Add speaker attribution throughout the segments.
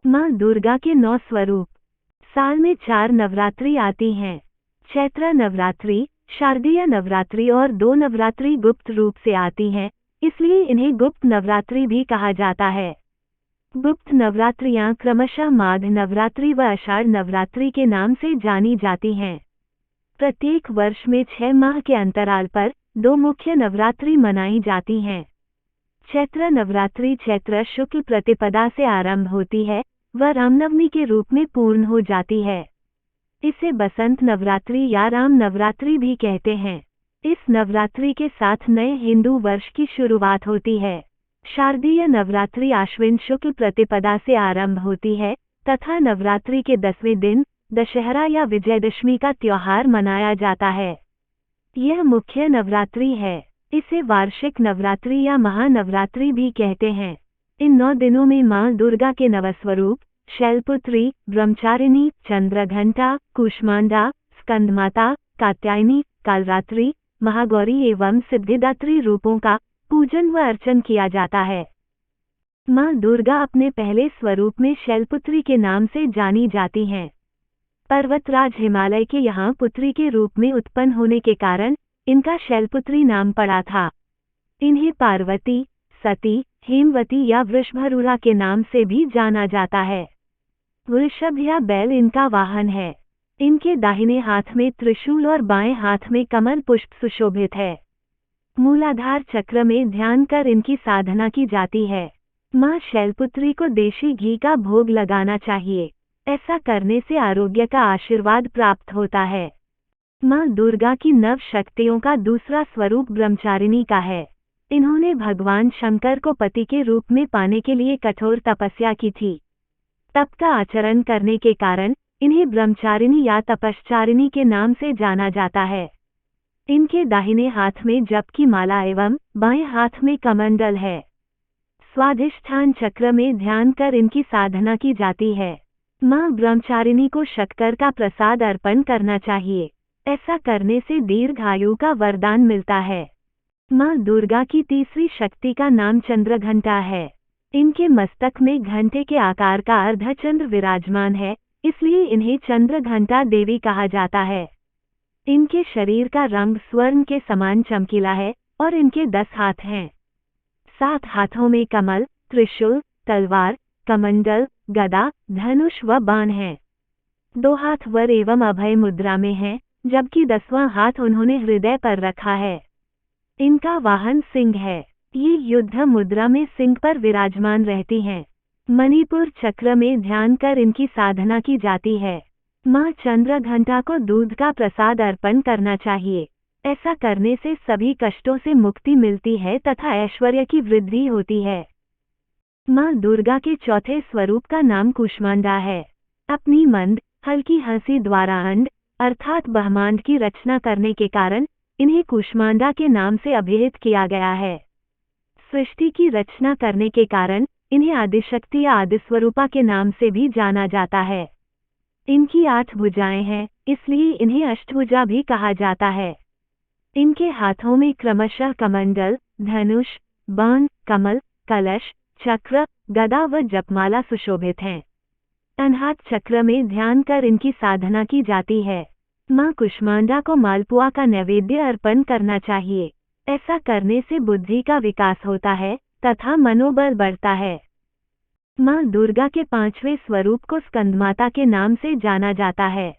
Speaker 1: माँ दुर्गा के 9 स्वरूप। साल में 4 नवरात्रि आती हैं। चैत्र नवरात्रि, शारदीय नवरात्रि और 2 नवरात्रि गुप्त रूप से आती हैं, इसलिए इन्हें गुप्त नवरात्रि भी कहा जाता है। गुप्त नवरात्रियां क्रमशः माघ नवरात्रि व आषाढ़ नवरात्रि के नाम से जानी जाती हैं। प्रत्येक वर्ष में 6 माह के अंतराल पर 2 मुख्य नवरात्रि मनाई जाती हैं। चैत्र नवरात्रि चैत्र शुक्ल प्रतिपदा से आरंभ होती है व रामनवमी के रूप में पूर्ण हो जाती है। इसे बसंत नवरात्रि या राम नवरात्रि भी कहते हैं। इस नवरात्रि के साथ नए हिंदू वर्ष की शुरुआत होती है। शारदीय नवरात्रि आश्विन शुक्ल प्रतिपदा से आरंभ होती है तथा नवरात्रि के 10वें दिन दशहरा या विजयदशमी का त्योहार मनाया जाता है। यह मुख्य नवरात्रि है। इसे वार्षिक नवरात्रि या महानवरात्रि भी कहते हैं। इन 9 दिनों में मां दुर्गा के नवस्वरूप शैलपुत्री, ब्रह्मचारिणी, चंद्रघंटा, कूष्मांडा, स्कंदमाता, कात्यायनी, कालरात्रि, महागौरी एवं सिद्धिदात्री रूपों का पूजन व अर्चन किया जाता है। मां दुर्गा अपने पहले स्वरूप में शैलपुत्री के नाम से जानी जाती हैं। पर्वतराज हिमालय के यहाँ पुत्री के रूप में उत्पन्न होने के कारण इनका शैलपुत्री नाम पड़ा था। इन्हें पार्वती, सती, हेमवती या वृषभारूढ़ा के नाम से भी जाना जाता है। वृषभ या बैल इनका वाहन है। इनके दाहिने हाथ में त्रिशूल और बाएं हाथ में कमल पुष्प सुशोभित है। मूलाधार चक्र में ध्यान कर इनकी साधना की जाती है। मां शैलपुत्री को देशी घी का भोग लगाना चाहिए। ऐसा करने से आरोग्य का आशीर्वाद प्राप्त होता है। मां दुर्गा की 9 शक्तियों का दूसरा स्वरूप ब्रह्मचारिणी का है। इन्होंने भगवान शंकर को पति के रूप में पाने के लिए कठोर तपस्या की थी। तप का आचरण करने के कारण इन्हें ब्रह्मचारिणी या तपश्चारिणी के नाम से जाना जाता है। इनके दाहिने हाथ में जप की माला एवं बाएं हाथ में कमंडल है। स्वाधिष्ठान चक्र में ध्यान कर इनकी साधना की जाती है। मां ब्रह्मचारिणी को शक्कर का प्रसाद अर्पण करना चाहिए। ऐसा करने से दीर्घायु का वरदान मिलता है। मां दुर्गा की तीसरी शक्ति का नाम चंद्रघंटा है। इनके मस्तक में घंटे के आकार का अर्धचंद्र विराजमान है, इसलिए इन्हें चंद्रघंटा देवी कहा जाता है। इनके शरीर का रंग स्वर्ण के समान चमकीला है और इनके 10 हाथ हैं। 7 हाथों में कमल, त्रिशूल, तलवार, कमंडल, गदा, धनुष व बाण हैं। 2 हाथ वर एवं अभय मुद्रा में हैं, जबकि 10वां हाथ उन्होंने हृदय पर रखा है। इनका वाहन सिंह है। ये युद्ध मुद्रा में सिंह पर विराजमान रहती हैं। मणिपुर चक्र में ध्यान कर इनकी साधना की जाती है। मां चंद्रघंटा को दूध का प्रसाद अर्पण करना चाहिए। ऐसा करने से सभी कष्टों से मुक्ति मिलती है तथा ऐश्वर्य की वृद्धि होती है। मां दुर्गा के चौथे स्वरूप का नाम कूष्मांडा है। अपनी मंद, हल्की हंसी द्वारा अंड अर्थात ब्रह्मांड की रचना करने के कारण इन्हें कूष्मांडा के नाम से अभिहित किया गया है। सृष्टि की रचना करने के कारण इन्हें आदिशक्ति या आदिस्वरूपा के नाम से भी जाना जाता है। इनकी 8 भुजाएं हैं, इसलिए इन्हें अष्टभुजा भी कहा जाता है। इनके हाथों में क्रमशः कमंडल, धनुष, बाण, कमल, कलश, चक्र, गदा व जपमाला सुशोभित हैं। अनहात चक्र में ध्यान कर इनकी साधना की जाती है। मां कूष्मांडा को मालपुआ का नैवेद्य अर्पण करना चाहिए। ऐसा करने से बुद्धि का विकास होता है तथा मनोबल बढ़ता है। मां दुर्गा के 5वें स्वरूप को स्कंदमाता के नाम से जाना जाता है।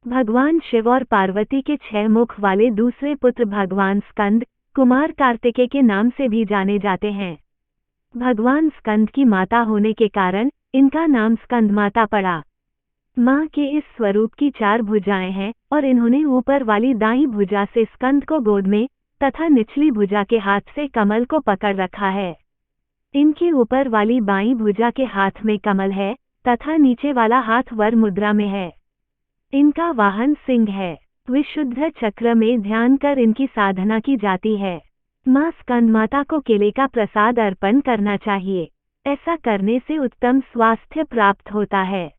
Speaker 1: भगवान शिव और पार्वती के 6 मुख वाले दूसरे पुत्र भगवान स्कंद, कुमार कार्तिकेय के नाम से भी जाने जाते हैं। भगवान स्कंद की माता होने के कारण इनका नाम स्कंदमाता पड़ा। मां के इस स्वरूप की 4 भुजाएं हैं और इन्होंने ऊपर वाली दाईं भुजा से स्कंद को गोद में तथा निचली भुजा के हाथ से कमल को पकड़ रखा है। इनके ऊपर वाली बाईं भुजा के हाथ में कमल है तथा नीचे वाला हाथ वर मुद्रा में है। इनका वाहन सिंह है। विशुद्ध चक्र में ध्यान कर इनकी साधना की जाती है। मां स्कंदमाता को केले का प्रसाद अर्पण करना चाहिए। ऐसा करने से उत्तम स्वास्थ्य प्राप्त होता है।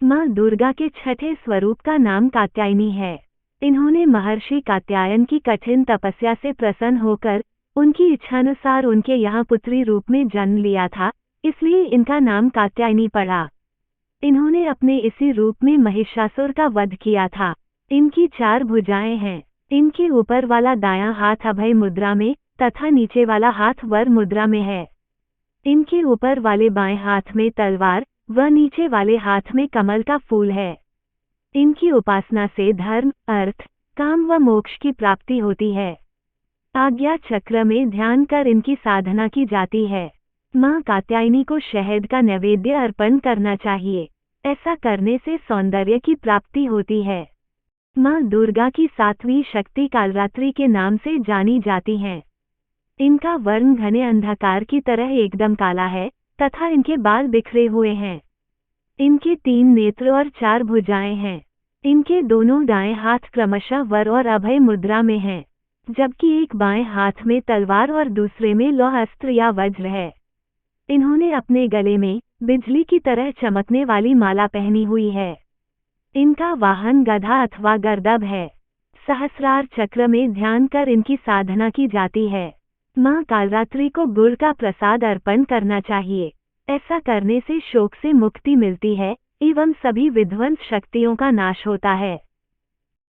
Speaker 1: मां दुर्गा के 6ठे स्वरूप का नाम कात्यायनी है। इन्होंने महर्षि कात्यायन की कठिन तपस्या से प्रसन्न होकर उनकी इच्छानुसार उनके यहाँ पुत्री रूप में जन्म लिया था, इसलिए इनका नाम कात्यायनी पड़ा। इन्होंने अपने इसी रूप में महिषासुर का वध किया था। इनकी 4 भुजाएं हैं। इनके ऊपर वाला दायां हाथ अभय मुद्रा में तथा नीचे वाला हाथ वर मुद्रा में है। इनके ऊपर वाले बाएं हाथ में तलवार व नीचे वाले हाथ में कमल का फूल है। इनकी उपासना से धर्म, अर्थ, काम व मोक्ष की प्राप्ति होती है। आज्ञा चक्र में ध्यान कर इनकी साधना की जाती है। मां कात्यायनी को शहद का नैवेद्य अर्पण करना चाहिए। ऐसा करने से सौंदर्य की प्राप्ति होती है। मां दुर्गा की 7वीं शक्ति कालरात्रि के नाम से जानी जाती हैं। इनका वर्ण घने अंधकार की तरह एकदम काला है तथा इनके बाल बिखरे हुए हैं। इनके 3 नेत्र और 4 भुजाएं हैं। इनके दोनों दाएं हाथ क्रमशः वर और अभय मुद्रा में हैं, जबकि एक बाएं हाथ में तलवार और दूसरे में लौह अस्त्र या वज्र है। इन्होंने अपने गले में बिजली की तरह चमकने वाली माला पहनी हुई है। इनका वाहन गधा अथवा गर्दभ है। सहस्रार चक्र में ध्यान कर इनकी साधना की जाती है। मां कालरात्रि को गुड़ का प्रसाद अर्पण करना चाहिए। ऐसा करने से शोक से मुक्ति मिलती है एवं सभी विध्वंस शक्तियों का नाश होता है।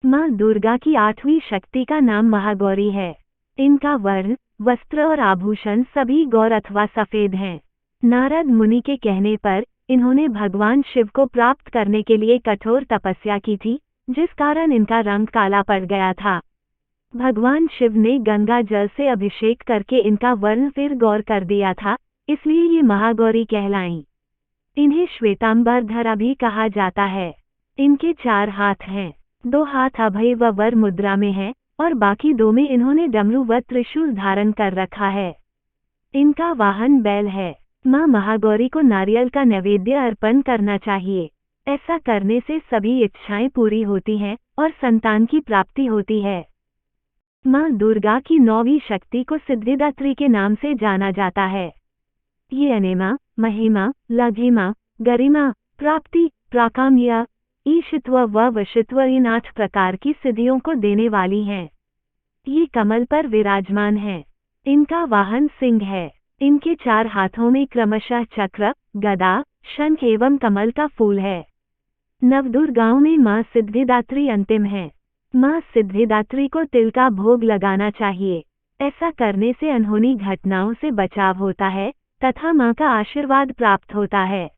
Speaker 1: मां दुर्गा की 8वीं शक्ति का नाम महागौरी है। इनका वर्ण, वस्त्र और आभूषण सभी गौर अथवा सफेद हैं। नारद मुनि के कहने पर इन्होंने भगवान शिव को प्राप्त करने के लिए कठोर तपस्या की थी, जिस कारण इनका रंग काला पड़ गया था। भगवान शिव ने गंगा जल से अभिषेक करके इनका वर्ण फिर गौर कर दिया था, इसलिए ये महागौरी कहलाईं। इन्हें श्वेतांबरधरा भी कहा जाता है। इनके 4 हाथ हैं। 2 हाथ अभय व वर मुद्रा में हैं और बाकी 2 में इन्होंने डमरू व त्रिशूल धारण कर रखा है। इनका वाहन बैल है। मां महागौरी को नारियल का नैवेद्य अर्पण करना चाहिए। ऐसा करने से सभी इच्छाएं पूरी होती हैं और संतान की प्राप्ति होती है। मां दुर्गा की 9वीं शक्ति को सिद्धिदात्री के नाम से जाना जाता है। ये अनेमा, महिमा, लघिमा, गरिमा, प्राप्ति, प्राकाम्य, ईशित्व व वशित्व इन 8 प्रकार की सिद्धियों को देने वाली हैं। ये कमल पर विराजमान हैं। इनका वाहन सिंह है। इनके 4 हाथों में क्रमशः चक्र, गदा, शंख एवं कमल का फूल है। नवदुर्गाओं में मां सिद्धिदात्री अंतिम है। मां सिद्धिदात्री को तिल का भोग लगाना चाहिए। ऐसा करने से अनहोनी घटनाओं से बचाव होता है तथा मां का आशीर्वाद प्राप्त होता है।